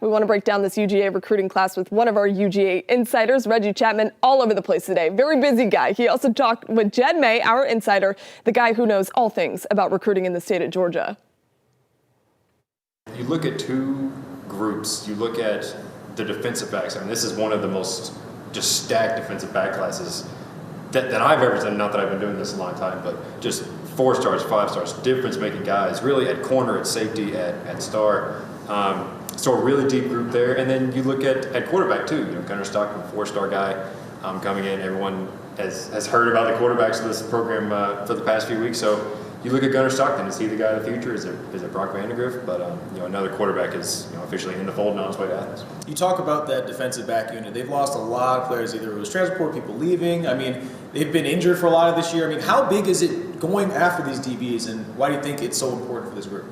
We want to break down this UGA recruiting class with one of our UGA insiders, Reggie Chapman, all over the place today. Very busy guy. He also talked with Jed May, our insider, the guy who knows all things about recruiting in the state of Georgia. You look at two groups. You look at the defensive backs. I mean, this is one of the most just stacked defensive back classes that I've ever done. Not that I've been doing this a long time, but just 4 stars, 5 stars, difference-making guys, really at corner, at safety, at star. So a really deep group there. And then you look at quarterback, too. You know, Gunnar Stockton, 4-star guy coming in. Everyone has heard about the quarterbacks of this program for the past few weeks. So you look at Gunnar Stockton. Is he the guy of the future? Is it Brock Vandegrift? But you know, another quarterback is officially in the fold and on his way to Athens. You talk about that defensive back unit. They've lost a lot of players. Either it was transport, people leaving. I mean, they've been injured for a lot of this year. I mean, how big is it going after these DBs, and why do you think it's so important for this group?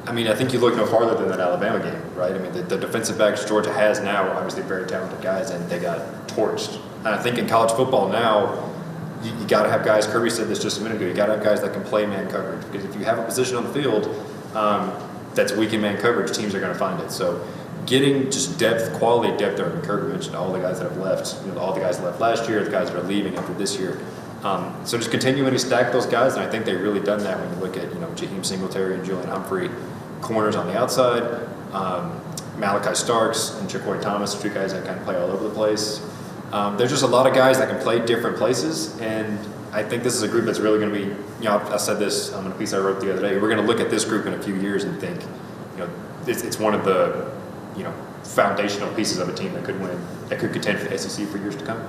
I mean, I think you look no farther than that Alabama game, right? I mean, the defensive backs Georgia has now, obviously very talented guys, and they got torched. And I think in college football now, you got to have guys, Kirby said this just a minute ago, you got to have guys that can play man coverage. Because if you have a position on the field that's weak in man coverage, teams are going to find it. So getting just depth, quality depth there, Kirby mentioned all the guys that have left, all the guys that left last year, the guys that are leaving after this year. So just continuing to stack those guys, and I think they've really done that when you look at Jaheim Singletary and Julian Humphrey, corners on the outside, Malachi Starks and Jacoy Thomas, 2 guys that kind of play all over the place. There's just a lot of guys that can play different places, and I think this is a group that's really going to be, I said this in a piece I wrote the other day, we're going to look at this group in a few years and think, it's one of the, foundational pieces of a team that could contend for the SEC for years to come.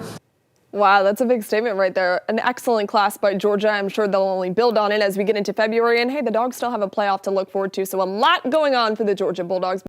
Wow, that's a big statement right there. An excellent class by Georgia. I'm sure they'll only build on it as we get into February. And hey, the Dogs still have a playoff to look forward to. So a lot going on for the Georgia Bulldogs.